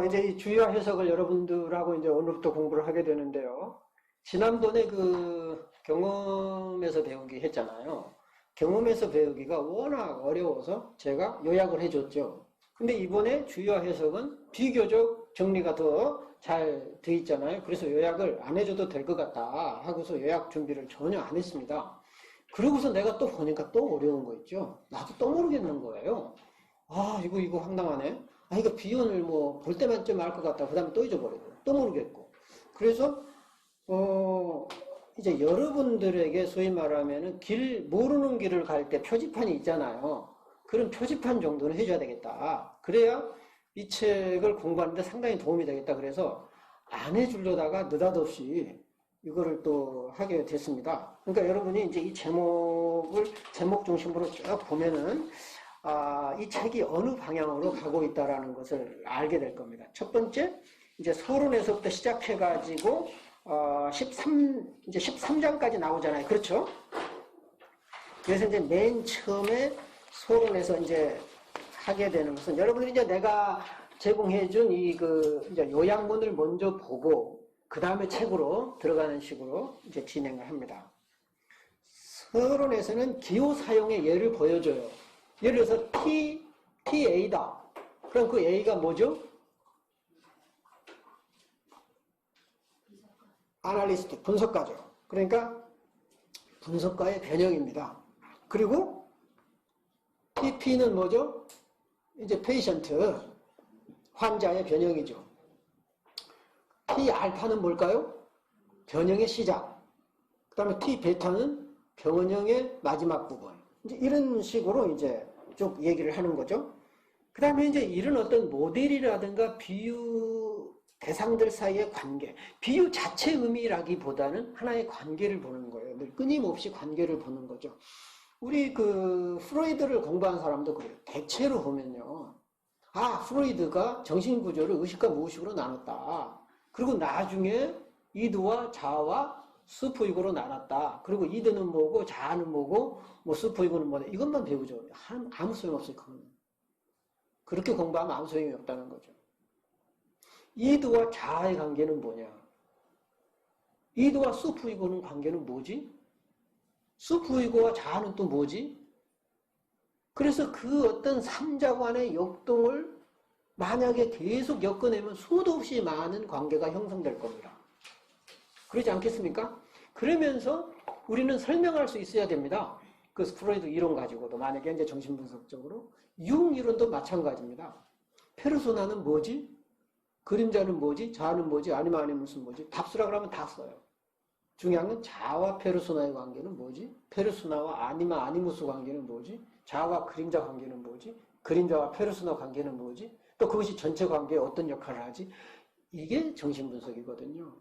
이제 이 주요 해석을 여러분들하고 이제 오늘부터 공부를 하게 되는데요. 지난번에 그 경험에서 배우기 했잖아요. 경험에서 배우기가 워낙 어려워서 제가 요약을 해줬죠. 근데 이번에 주요 해석은 비교적 정리가 더 잘 돼 있잖아요. 그래서 요약을 안 해줘도 될 것 같다 하고서 요약 준비를 전혀 안 했습니다. 그러고서 내가 또 보니까 또 어려운 거 있죠. 나도 또 모르겠는 거예요. 아, 이거 황당하네. 아, 이거 비연을 뭐 볼 때만 좀 알 것 같다. 그 다음에 또 잊어버리고 또 모르겠고. 그래서 이제 여러분들에게 소위 말하면은 모르는 길을 갈 때 표지판이 있잖아요. 그런 표지판 정도는 해줘야 되겠다. 그래야 이 책을 공부하는데 상당히 도움이 되겠다. 그래서 안 해주려다가 느닷없이 이거를 또 하게 됐습니다. 그러니까 여러분이 이제 이 제목 중심으로 쭉 보면은, 이 책이 어느 방향으로 가고 있다라는 것을 알게 될 겁니다. 첫 번째, 이제 서론에서부터 시작해가지고, 이제 13장까지 나오잖아요. 그렇죠? 그래서 이제 맨 처음에 서론에서 이제 하게 되는 것은 여러분들이 이제 내가 제공해준 이제 요약문을 먼저 보고 그 다음에 책으로 들어가는 식으로 이제 진행을 합니다. 서론에서는 기호 사용의 예를 보여줘요. 예를 들어서 TA다. 그럼 그 A가 뭐죠? 아날리스트, 분석가죠. 그러니까 분석가의 변형입니다. 그리고 PP는 뭐죠? 이제 페이션트, 환자의 변형이죠. T알파는 뭘까요? 변형의 시작. 그 다음에 T베타는 변형의 마지막 부분. 이제 이런 식으로 이제 쭉 얘기를 하는 거죠. 그 다음에 이제 이런 어떤 모델이라든가 비유 대상들 사이의 관계. 비유 자체 의미라기보다는 하나의 관계를 보는 거예요. 늘 끊임없이 관계를 보는 거죠. 우리 프로이드를 공부한 사람도 그래요. 대체로 보면요. 프로이드가 정신구조를 의식과 무의식으로 나눴다. 그리고 나중에 이드와 자아와 수포이고로 나눴다. 그리고 이드는 뭐고 자아는 뭐고 뭐 수포이고는 뭐다. 이것만 배우죠. 아무 소용없어요. 그건. 그렇게 공부하면 아무 소용이 없다는 거죠. 이드와 자아의 관계는 뭐냐? 이드와 수포이고는 관계는 뭐지? 수포이고와 자아는 또 뭐지? 그래서 그 어떤 삼자관의 역동을 만약에 계속 엮어내면 수도 없이 많은 관계가 형성될 겁니다. 그러지 않겠습니까? 그러면서 우리는 설명할 수 있어야 됩니다. 그 프로이드 이론 가지고도 만약에 이제 정신분석적으로 융 이론도 마찬가지입니다. 페르소나는 뭐지? 그림자는 뭐지? 자아는 뭐지? 아니면 뭐지? 답수라 그러면 다 써요. 중요한 건 자아와 페르소나의 관계는 뭐지? 페르소나와 아니무스 관계는 뭐지? 자아와 그림자 관계는 뭐지? 그림자와 페르소나 관계는 뭐지? 또 그것이 전체 관계에 어떤 역할을 하지? 이게 정신분석이거든요.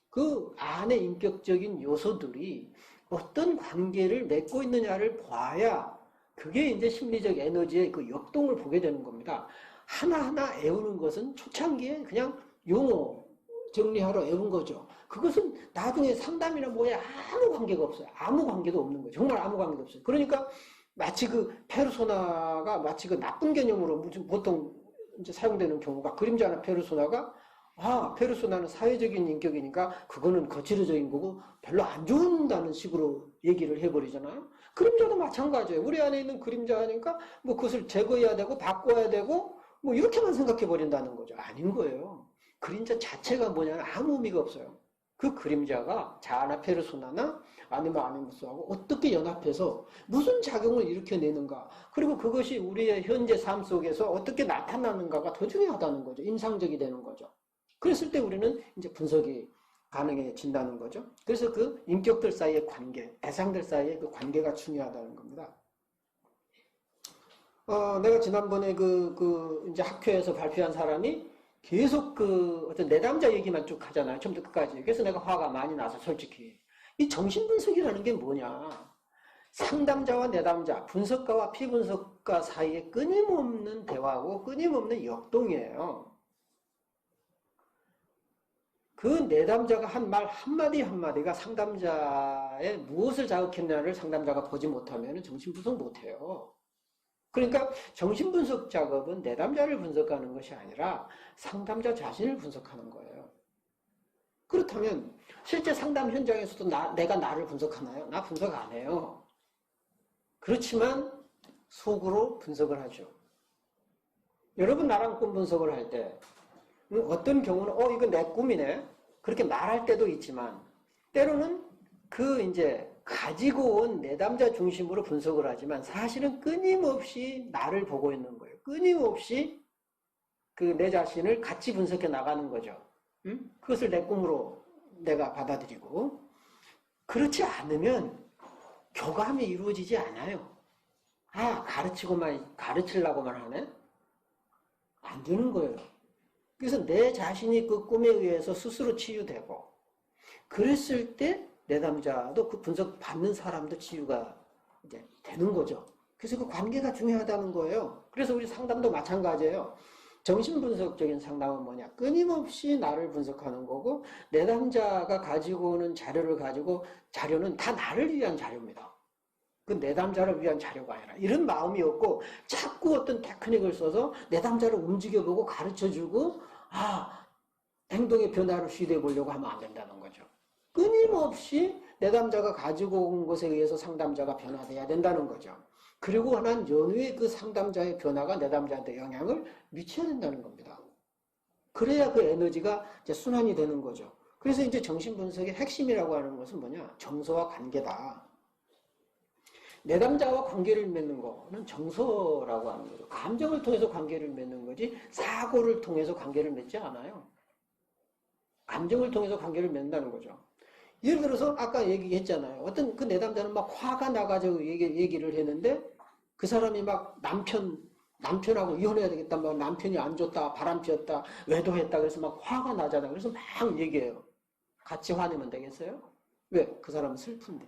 그 안에 인격적인 요소들이 어떤 관계를 맺고 있느냐를 봐야 그게 이제 심리적 에너지의 그 역동을 보게 되는 겁니다. 하나하나 애우는 것은 초창기에 그냥 용어 정리하러 애운 거죠. 그것은 나중에 상담이나 뭐에 아무 관계가 없어요. 아무 관계도 없는 거예요. 정말 아무 관계도 없어요. 그러니까 마치 페르소나가 마치 나쁜 개념으로 보통 이제 사용되는 경우가 그림자나 페르소나가 페르소나는 사회적인 인격이니까 그거는 거칠어적인 거고 별로 안 좋은다는 식으로 얘기를 해버리잖아요. 그림자도 마찬가지예요. 우리 안에 있는 그림자니까 뭐 그것을 제거해야 되고 바꿔야 되고 뭐 이렇게만 생각해 버린다는 거죠. 아닌 거예요. 그림자 자체가 뭐냐면 아무 의미가 없어요. 그 그림자가 자아나 페르소나나 아니무스하고 어떻게 연합해서 무슨 작용을 일으켜내는가, 그리고 그것이 우리의 현재 삶 속에서 어떻게 나타나는가가 더 중요하다는 거죠. 인상적이 되는 거죠. 그랬을 때 우리는 이제 분석이 가능해진다는 거죠. 그래서 그 인격들 사이의 관계, 대상들 사이의 그 관계가 중요하다는 겁니다. 내가 지난번에 이제 학회에서 발표한 사람이 계속 어떤 내담자 얘기만 쭉 하잖아요. 처음부터 끝까지. 그래서 내가 화가 많이 나서 솔직히. 이 정신분석이라는 게 뭐냐. 상담자와 내담자, 분석가와 피분석가 사이에 끊임없는 대화고 끊임없는 역동이에요. 그 내담자가 한 말 한마디 한마디가 상담자의 무엇을 자극했냐를 상담자가 보지 못하면 정신분석 못해요. 그러니까 정신분석 작업은 내담자를 분석하는 것이 아니라 상담자 자신을 분석하는 거예요. 그렇다면 실제 상담 현장에서도 내가 나를 분석하나요? 나 분석 안 해요. 그렇지만 속으로 분석을 하죠. 여러분 나랑 꿈 분석을 할 때 어떤 경우는 이거 내 꿈이네 그렇게 말할 때도 있지만 때로는 그 이제 가지고 온 내담자 중심으로 분석을 하지만 사실은 끊임없이 나를 보고 있는 거예요. 끊임없이 그 내 자신을 같이 분석해 나가는 거죠. 그것을 내 꿈으로 내가 받아들이고 그렇지 않으면 교감이 이루어지지 않아요. 가르치려고만 하네? 안 되는 거예요. 그래서 내 자신이 그 꿈에 의해서 스스로 치유되고 그랬을 때 내담자도 그 분석 받는 사람도 치유가 이제 되는 거죠. 그래서 그 관계가 중요하다는 거예요. 그래서 우리 상담도 마찬가지예요. 정신분석적인 상담은 뭐냐? 끊임없이 나를 분석하는 거고 내담자가 가지고 오는 자료를 가지고 자료는 다 나를 위한 자료입니다. 그 내담자를 위한 자료가 아니라 이런 마음이 없고 자꾸 어떤 테크닉을 써서 내담자를 움직여보고 가르쳐주고 행동의 변화를 시도해 보려고 하면 안 된다는 거죠. 끊임없이 내담자가 가지고 온 것에 의해서 상담자가 변화돼야 된다는 거죠. 그리고 난 연후에 그 상담자의 변화가 내담자한테 영향을 미쳐야 된다는 겁니다. 그래야 그 에너지가 이제 순환이 되는 거죠. 그래서 이제 정신분석의 핵심이라고 하는 것은 뭐냐? 정서와 관계다. 내담자와 관계를 맺는 거는 정서라고 하는 거죠. 감정을 통해서 관계를 맺는 거지 사고를 통해서 관계를 맺지 않아요. 감정을 통해서 관계를 맺는다는 거죠. 예를 들어서 아까 얘기했잖아요. 어떤 그 내담자는 막 화가 나가지고 얘기를 했는데 그 사람이 막 남편하고 이혼해야 되겠다. 막 남편이 안 좋다. 바람 피웠다. 외도했다. 그래서 막 화가 나잖아요. 그래서 막 얘기해요. 같이 화내면 되겠어요? 왜? 그 사람은 슬픈데.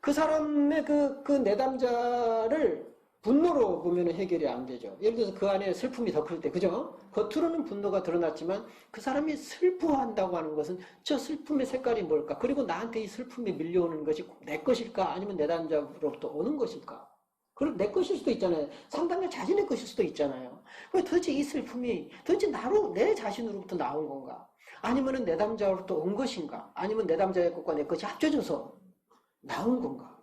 그 사람의 그 내담자를 분노로 보면 해결이 안 되죠. 예를 들어서 그 안에 슬픔이 더 클 때, 그죠? 겉으로는 분노가 드러났지만 그 사람이 슬퍼한다고 하는 것은 저 슬픔의 색깔이 뭘까? 그리고 나한테 이 슬픔이 밀려오는 것이 내 것일까? 아니면 내담자로부터 오는 것일까? 그럼 내 것일 수도 있잖아요. 상담자 자신의 것일 수도 있잖아요. 왜 도대체 이 슬픔이 도대체 내 자신으로부터 나온 건가? 아니면 내담자로부터 온 것인가? 아니면 내담자의 것과 내 것이 합쳐져서 나온 건가?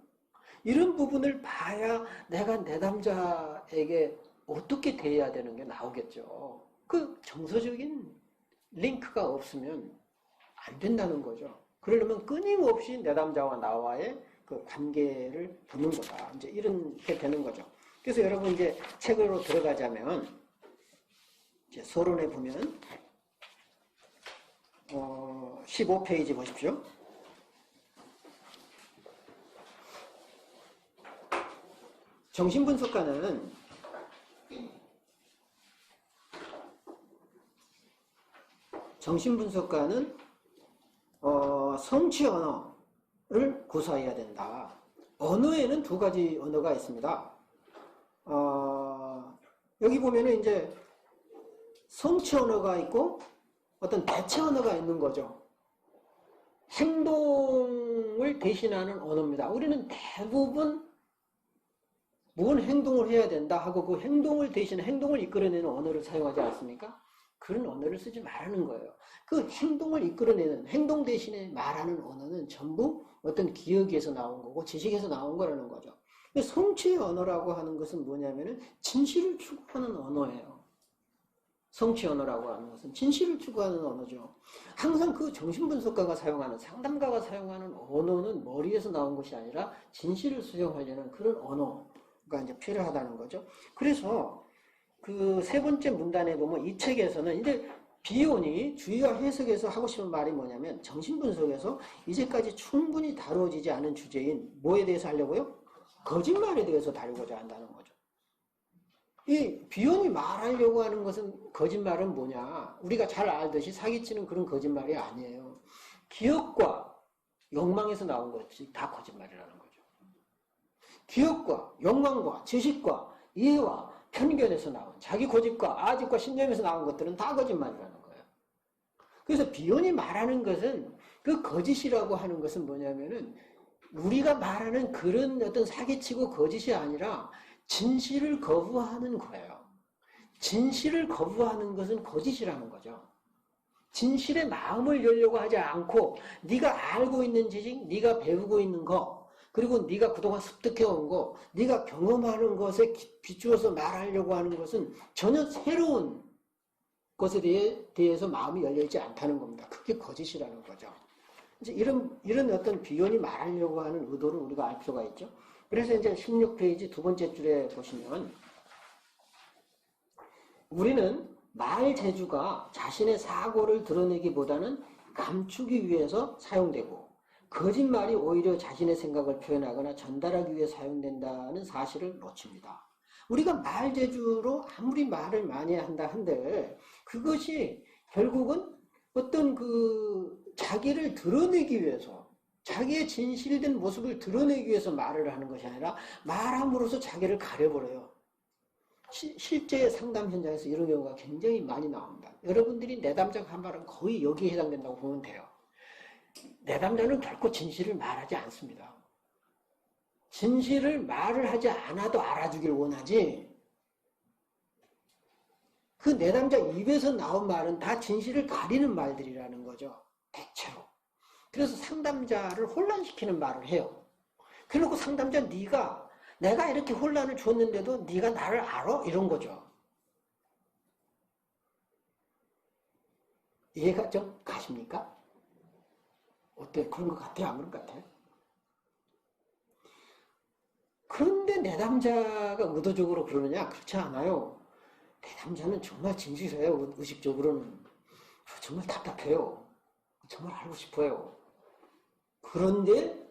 이런 부분을 봐야 내가 내담자에게 어떻게 대해야 되는 게 나오겠죠. 그 정서적인 링크가 없으면 안 된다는 거죠. 그러려면 끊임없이 내담자와 나와의 그 관계를 보는 거다. 이제 이렇게 되는 거죠. 그래서 여러분 이제 책으로 들어가자면 이제 서론에 보면 15페이지 보십시오. 정신분석가는 성취 언어를 구사해야 된다. 언어에는 두 가지 언어가 있습니다. 여기 보면은 이제 성취 언어가 있고 어떤 대체 언어가 있는 거죠. 행동을 대신하는 언어입니다. 우리는 대부분 무슨 행동을 해야 된다 하고 그 행동을 대신 행동을 이끌어내는 언어를 사용하지 않습니까? 그런 언어를 쓰지 말라는 거예요. 그 행동을 이끌어내는 행동 대신에 말하는 언어는 전부 어떤 기억에서 나온 거고 지식에서 나온 거라는 거죠. 성취의 언어라고 하는 것은 뭐냐면은 진실을 추구하는 언어예요. 성취 언어라고 하는 것은 진실을 추구하는 언어죠. 항상 그 정신분석가가 사용하는 상담가가 사용하는 언어는 머리에서 나온 것이 아니라 진실을 수용하려는 그런 언어가 이제 필요하다는 거죠. 그래서 그 세 번째 문단에 보면 이 책에서는 이제 비욘이 주의와 해석에서 하고 싶은 말이 뭐냐면 정신분석에서 이제까지 충분히 다뤄지지 않은 주제인 뭐에 대해서 하려고요? 거짓말에 대해서 다루고자 한다는 거죠. 이 비욘이 말하려고 하는 것은 거짓말은 뭐냐? 우리가 잘 알듯이 사기치는 그런 거짓말이 아니에요. 기억과 욕망에서 나온 것이 다 거짓말이라는 거죠. 기억과 욕망과 지식과 이해와 편견에서 나온 자기 고집과 아집과 신념에서 나온 것들은 다 거짓말이라는 거예요. 그래서 비욘이 말하는 것은 그 거짓이라고 하는 것은 뭐냐면은 우리가 말하는 그런 어떤 사기치고 거짓이 아니라 진실을 거부하는 거예요. 진실을 거부하는 것은 거짓이라는 거죠. 진실의 마음을 열려고 하지 않고 네가 알고 있는 지식, 네가 배우고 있는 거, 그리고 네가 그동안 습득해온 거, 네가 경험하는 것에 비추어서 말하려고 하는 것은 전혀 새로운 것에 대해서 마음이 열려있지 않다는 겁니다. 그게 거짓이라는 거죠. 이제 이런 어떤 비언이 말하려고 하는 의도를 우리가 알 필요가 있죠. 그래서 이제 16페이지 두 번째 줄에 보시면 우리는 말 재주가 자신의 사고를 드러내기보다는 감추기 위해서 사용되고 거짓말이 오히려 자신의 생각을 표현하거나 전달하기 위해 사용된다는 사실을 놓칩니다. 우리가 말 재주로 아무리 말을 많이 한다 한들 그것이 결국은 어떤 자기를 드러내기 위해서 자기의 진실된 모습을 드러내기 위해서 말을 하는 것이 아니라 말함으로써 자기를 가려버려요. 실제 상담 현장에서 이런 경우가 굉장히 많이 나옵니다. 여러분들이 내담자가 한 말은 거의 여기에 해당된다고 보면 돼요. 내담자는 결코 진실을 말하지 않습니다. 진실을 말을 하지 않아도 알아주길 원하지 그 내담자 입에서 나온 말은 다 진실을 가리는 말들이라는 거죠. 대체로. 그래서 상담자를 혼란시키는 말을 해요. 그래놓고 상담자 내가 이렇게 혼란을 줬는데도 네가 나를 알아? 이런 거죠. 이해가 좀 가십니까? 어때? 그런 것 같아요? 안 그런 것 같아요? 그런데 내담자가 의도적으로 그러느냐? 그렇지 않아요. 내담자는 정말 진실해요. 의식적으로는. 정말 답답해요. 정말 알고 싶어요. 그런데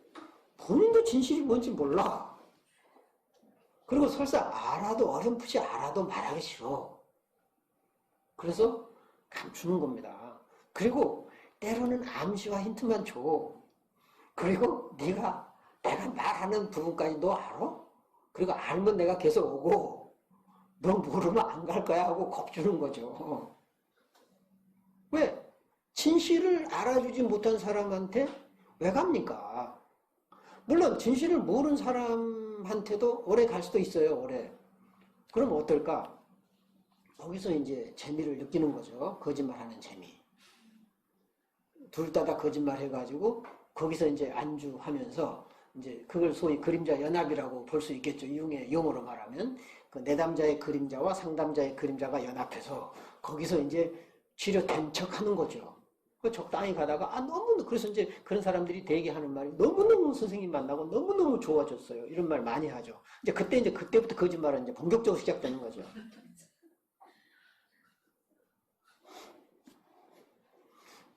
본인도 진실이 뭔지 몰라. 그리고 설사 알아도 어렴풋이 알아도 말하기 싫어. 그래서 감추는 겁니다. 그리고 때로는 암시와 힌트만 줘. 그리고 내가 말하는 부분까지 너 알아? 그리고 알면 내가 계속 오고 너 모르면 안 갈 거야 하고 겁주는 거죠. 왜? 진실을 알아주지 못한 사람한테 왜 갑니까? 물론 진실을 모르는 사람한테도 오래 갈 수도 있어요. 오래. 그럼 어떨까? 거기서 이제 재미를 느끼는 거죠. 거짓말하는 재미. 둘 다 거짓말 해가지고 거기서 이제 안주하면서 이제 그걸 소위 그림자 연합이라고 볼 수 있겠죠. 이용의 용어로 말하면 그 내담자의 그림자와 상담자의 그림자가 연합해서 거기서 이제 치료된 척하는 거죠. 적당히 가다가 그래서 이제 그런 사람들이 대개 하는 말이 너무너무 선생님 만나고 너무너무 좋아졌어요. 이런 말 많이 하죠. 이제 그때부터 거짓말은 이제 본격적으로 시작되는 거죠.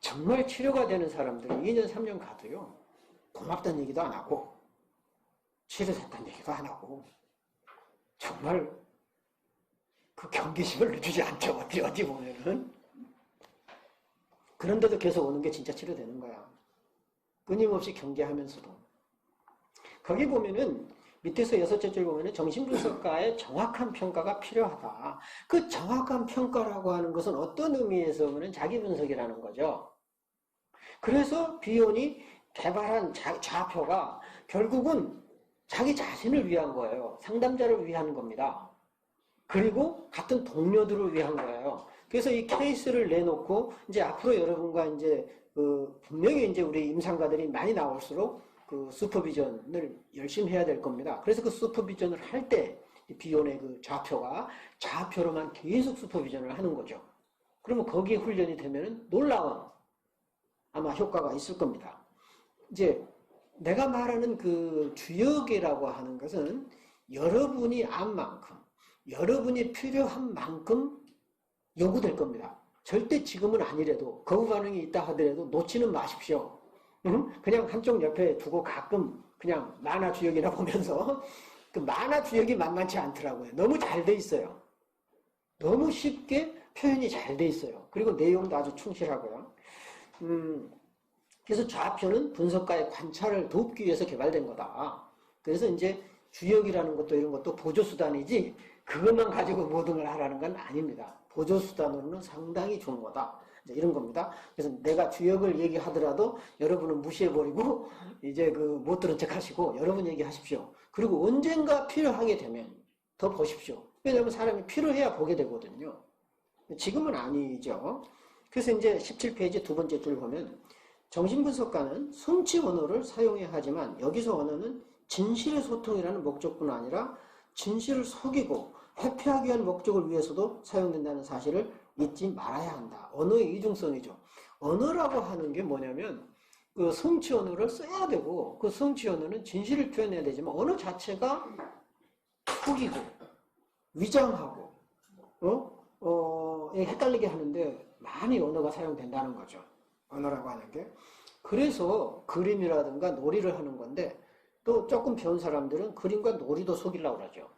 정말 치료가 되는 사람들이 2년, 3년 가도요. 고맙다는 얘기도 안 하고 치료됐다는 얘기도 안 하고 정말 그 경계심을 늦추지 않죠. 어디 보면은. 그런데도 계속 오는 게 진짜 치료되는 거야. 끊임없이 경계하면서도. 거기 보면은 밑에서 6째 줄 보면은 정신분석가의 정확한 평가가 필요하다. 그 정확한 평가라고 하는 것은 어떤 의미에서 보면 자기 분석이라는 거죠. 그래서 비욘이 개발한 좌표가 결국은 자기 자신을 위한 거예요. 상담자를 위한 겁니다. 그리고 같은 동료들을 위한 거예요. 그래서 이 케이스를 내놓고 이제 앞으로 여러분과 이제 분명히 이제 우리 임상가들이 많이 나올수록 그 슈퍼비전을 열심히 해야 될 겁니다. 그래서 그 슈퍼비전을 할 때 비욘의 그 좌표로만 계속 슈퍼비전을 하는 거죠. 그러면 거기에 훈련이 되면은 놀라운 아마 효과가 있을 겁니다. 이제 내가 말하는 그 주역이라고 하는 것은 여러분이 안 만큼, 여러분이 필요한 만큼 요구될 겁니다. 절대 지금은 아니래도 거부 반응이 있다 하더라도 놓지는 마십시오. 그냥 한쪽 옆에 두고 가끔 그냥 만화 주역이나 보면서 그 만화 주역이 만만치 않더라고요. 너무 잘 돼 있어요. 너무 쉽게 표현이 잘 돼 있어요. 그리고 내용도 아주 충실하고요. 그래서 좌표는 분석가의 관찰을 돕기 위해서 개발된 거다. 그래서 이제 주역이라는 것도 이런 것도 보조수단이지 그것만 가지고 모든 걸 하라는 건 아닙니다. 보조수단으로는 상당히 좋은 거다. 이제 이런 겁니다. 그래서 내가 주역을 얘기하더라도 여러분은 무시해버리고 이제 못 들은 척 하시고 여러분 얘기하십시오. 그리고 언젠가 필요하게 되면 더 보십시오. 왜냐하면 사람이 필요해야 보게 되거든요. 지금은 아니죠. 그래서 이제 17페이지 두 번째 줄 보면 정신분석가는 성취 언어를 사용해야 하지만 여기서 언어는 진실의 소통이라는 목적뿐 아니라 진실을 속이고 회피하기 위한 목적을 위해서도 사용된다는 사실을 잊지 말아야 한다. 언어의 이중성이죠. 언어라고 하는 게 뭐냐면 그 성취 언어를 써야 되고 그 성취 언어는 진실을 표현해야 되지만 언어 자체가 속이고 위장하고 헷갈리게 하는데 많이 언어가 사용된다는 거죠. 언어라고 하는 게. 그래서 그림이라든가 놀이를 하는 건데 또 조금 배운 사람들은 그림과 놀이도 속이려고 그러죠.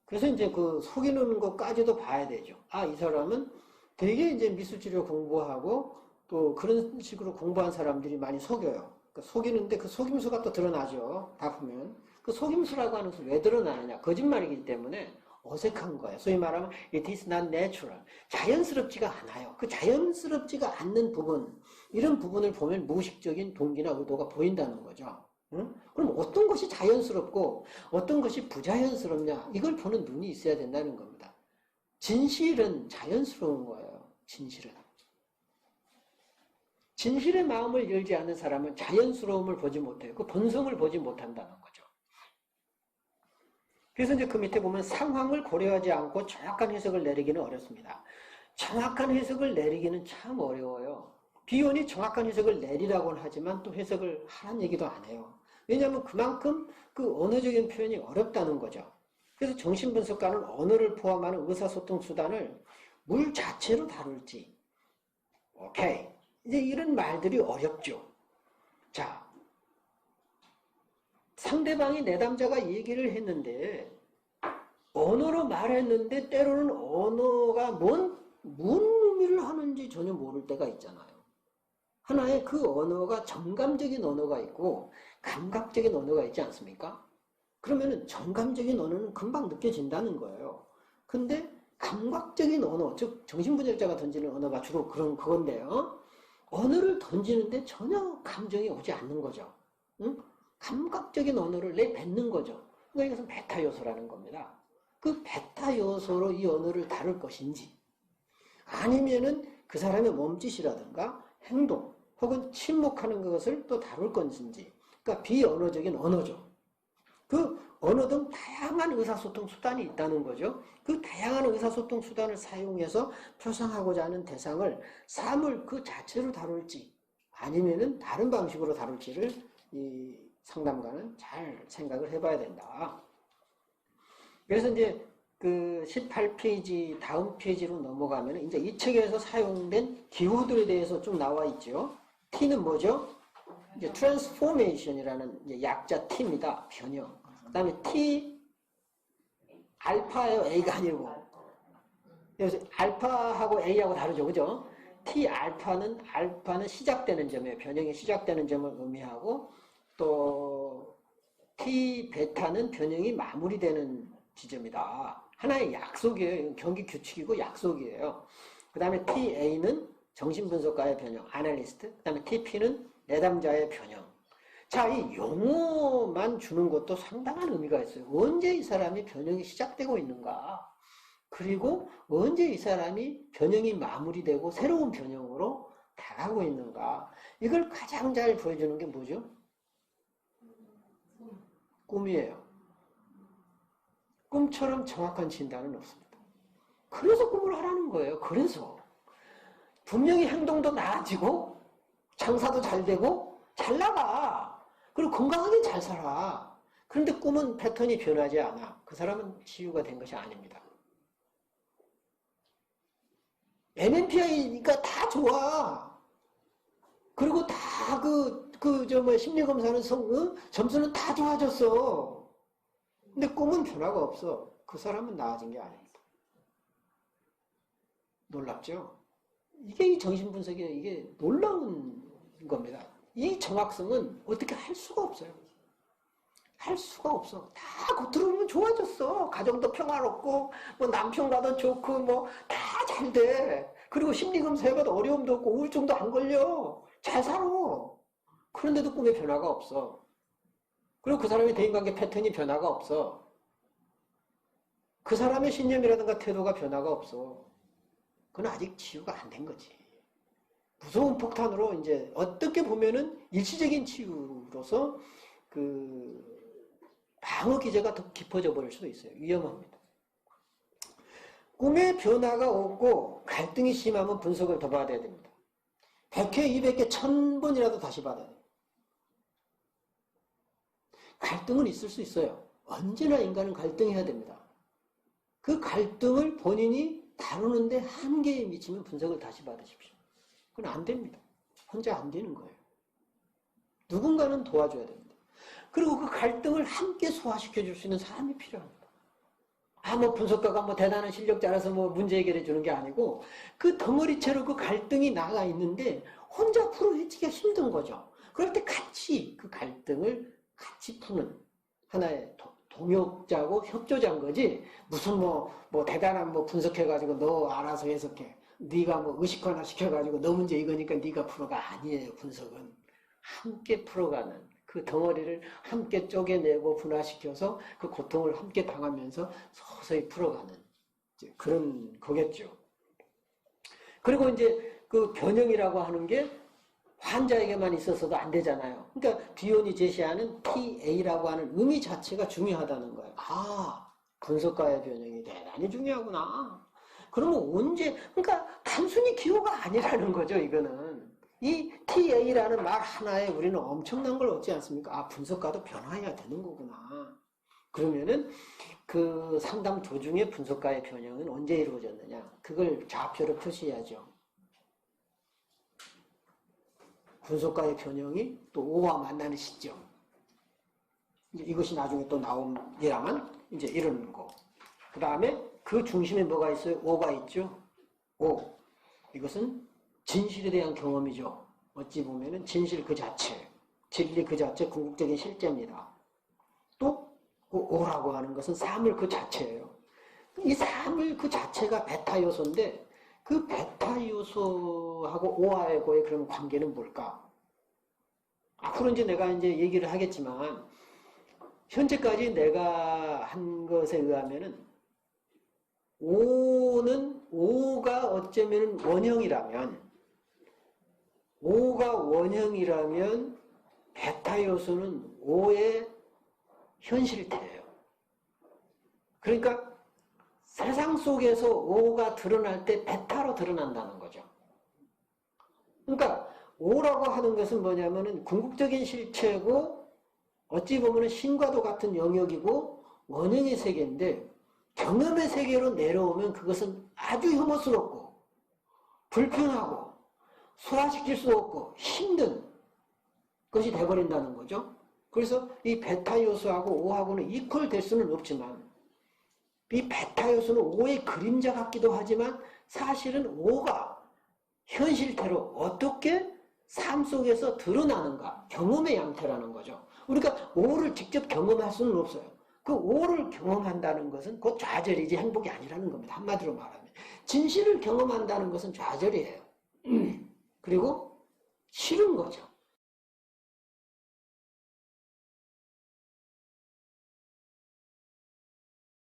그래서 이제 그 속이는 것까지도 봐야 되죠. 아, 이 사람은 되게 이제 미술치료 공부하고 또 그런 식으로 공부한 사람들이 많이 속여요. 그러니까 속이는데 그 속임수가 또 드러나죠. 다 보면. 그 속임수라고 하는 것은 왜 드러나느냐. 거짓말이기 때문에 어색한 거예요. 소위 말하면 it is not natural. 자연스럽지가 않아요. 그 자연스럽지가 않는 부분, 이런 부분을 보면 무의식적인 동기나 의도가 보인다는 거죠. 응? 그럼 어떤 것이 자연스럽고 어떤 것이 부자연스럽냐, 이걸 보는 눈이 있어야 된다는 겁니다. 진실은 자연스러운 거예요. 진실의 마음을 열지 않는 사람은 자연스러움을 보지 못해요. 그 본성을 보지 못한다는 거죠. 그래서 이제 그 밑에 보면 상황을 고려하지 않고 정확한 해석을 내리기는 어렵습니다. 정확한 해석을 내리기는 참 어려워요. 비원이 정확한 해석을 내리라고는 하지만 또 해석을 하라는 얘기도 안 해요. 왜냐하면 그만큼 그 언어적인 표현이 어렵다는 거죠. 그래서 정신분석가는 언어를 포함하는 의사소통 수단을 물 자체로 다룰지, 오케이, 이제 이런 말들이 어렵죠. 자, 상대방이 내담자가 얘기를 했는데 언어로 말했는데 때로는 언어가 뭔 의미를 하는지 전혀 모를 때가 있잖아요. 하나의 그 언어가 정감적인 언어가 있고 감각적인 언어가 있지 않습니까? 그러면은 정감적인 언어는 금방 느껴진다는 거예요. 근데 감각적인 언어, 즉 정신분석자가 던지는 언어가 주로 그건데요. 언어를 던지는데 전혀 감정이 오지 않는 거죠. 응? 감각적인 언어를 내뱉는 거죠. 그러니까 이것은 베타 요소라는 겁니다. 그 베타 요소로 이 언어를 다룰 것인지, 아니면은 그 사람의 몸짓이라든가 행동, 혹은 침묵하는 것을 또 다룰 것인지, 그러니까 비언어적인 언어죠. 그 언어 등 다양한 의사소통 수단이 있다는 거죠. 그 다양한 의사소통 수단을 사용해서 표상하고자 하는 대상을 사물 그 자체로 다룰지 아니면은 다른 방식으로 다룰지를 이 상담가는 잘 생각을 해봐야 된다. 그래서 이제 그 18페이지 다음 페이지로 넘어가면 이제 이 책에서 사용된 기호들에 대해서 좀 나와 있죠. T는 뭐죠? 이제 트랜스포메이션이라는 이제 약자 T입니다. 변형. 그 다음에 T 알파예요. A가 아니고. 그래서 알파하고 A하고 다르죠. 그죠? T 알파는 시작되는 점이에요. 변형이 시작되는 점을 의미하고, 또 T 베타는 변형이 마무리되는 지점이다. 하나의 약속이에요. 경기 규칙이고 약속이에요. 그 다음에 TA는 정신분석가의 변형, 아날리스트. 그 다음에 TP는 내담자의 변형. 자, 이 용어만 주는 것도 상당한 의미가 있어요. 언제 이 사람이 변형이 시작되고 있는가? 그리고 언제 이 사람이 변형이 마무리되고 새로운 변형으로 다가가고 있는가? 이걸 가장 잘 보여주는 게 뭐죠? 꿈이에요. 꿈처럼 정확한 진단은 없습니다. 그래서 꿈을 하라는 거예요. 그래서 분명히 행동도 나아지고 장사도 잘 되고 잘 나가. 그리고 건강하게 잘 살아. 그런데 꿈은 패턴이 변하지 않아. 그 사람은 치유가 된 것이 아닙니다. MMPI니까 다 좋아. 그리고 다 심리검사는 점수는 다 좋아졌어. 근데 꿈은 변화가 없어. 그 사람은 나아진 게 아닙니다. 놀랍죠? 이게 이 정신분석의 이게 놀라운 겁니다. 이 정확성은 어떻게 할 수가 없어요. 할 수가 없어. 다 겉으로 보면 좋아졌어. 가정도 평화롭고, 뭐 남편과도 좋고, 뭐 다 잘 돼. 그리고 심리검사 해봐도 어려움도 없고, 우울증도 안 걸려. 잘 살아. 그런데도 꿈에 변화가 없어. 그리고 그 사람의 대인관계 패턴이 변화가 없어. 그 사람의 신념이라든가 태도가 변화가 없어. 그건 아직 치유가 안 된 거지. 무서운 폭탄으로 이제 어떻게 보면은 일시적인 치유로서 그 방어 기제가 더 깊어져 버릴 수도 있어요. 위험합니다. 꿈에 변화가 없고 갈등이 심하면 분석을 더 받아야 됩니다. 100회, 200회, 1000번이라도 다시 받아야 돼요. 갈등은 있을 수 있어요. 언제나 인간은 갈등해야 됩니다. 그 갈등을 본인이 다루는데 한계에 미치면 분석을 다시 받으십시오. 그건 안 됩니다. 혼자 안 되는 거예요. 누군가는 도와줘야 됩니다. 그리고 그 갈등을 함께 소화시켜 줄 수 있는 사람이 필요합니다. 뭐 분석가가 뭐 대단한 실력자라서 뭐 문제 해결해 주는 게 아니고 그 덩어리채로 그 갈등이 나가 있는데 혼자 풀어헤치기가 힘든 거죠. 그럴 때 같이 그 갈등을 같이 푸는 하나의 동역자고 협조자인 거지. 무슨 뭐 대단한 뭐 분석해가지고 너 알아서 해석해. 네가 뭐 의식화나 시켜가지고 너 문제 이거니까 네가 풀어가 아니에요. 분석은 함께 풀어가는 그 덩어리를 함께 쪼개내고 분화시켜서 그 고통을 함께 당하면서 서서히 풀어가는 그런 거겠죠. 그리고 이제 그 변형이라고 하는 게 환자에게만 있어서도 안 되잖아요. 그러니까 비욘이 제시하는 TA라고 하는 의미 자체가 중요하다는 거예요. 분석가의 변형이 대단히 중요하구나. 그러면 언제, 그러니까 단순히 기호가 아니라는 거죠, 이거는. 이 TA라는 말 하나에 우리는 엄청난 걸 얻지 않습니까? 분석가도 변화해야 되는 거구나. 그러면은 그 상담 도중에 분석가의 변형은 언제 이루어졌느냐? 그걸 좌표로 표시해야죠. 분석가의 변형이 또 O와 만나는 시점. 이것이 나중에 또 나옵니다만, 이제 이런 거. 그 다음에 그 중심에 뭐가 있어요? O가 있죠? O. 이것은 진실에 대한 경험이죠. 어찌 보면은 진실 그 자체, 진리 그 자체, 궁극적인 실제입니다. 또, 그 O라고 하는 것은 사물 그 자체예요. 이 사물 그 자체가 베타 요소인데, 그 베타 요소하고 O와의 그런 관계는 뭘까? 앞으로 이제 내가 이제 얘기를 하겠지만, 현재까지 내가 한 것에 의하면은, O가 어쩌면 원형이라면, 베타 요소는 O의 현실태예요. 그러니까 세상 속에서 O가 드러날 때 베타로 드러난다는 거죠. 그러니까 O라고 하는 것은 뭐냐면은 궁극적인 실체고 어찌 보면 신과도 같은 영역이고 원형의 세계인데 경험의 세계로 내려오면 그것은 아주 혐오스럽고 불편하고 소화시킬 수 없고 힘든 것이 돼버린다는 거죠. 그래서 이 베타 요소하고 O하고는 이퀄 될 수는 없지만 이 베타 요소는 O의 그림자 같기도 하지만 사실은 O가 현실태로 어떻게 삶 속에서 드러나는가 경험의 양태라는 거죠. 우리가 O를 직접 경험할 수는 없어요. 그 O를 경험한다는 것은 곧 좌절이지 행복이 아니라는 겁니다. 한마디로 말하면 진실을 경험한다는 것은 좌절이에요. 그리고 싫은 거죠.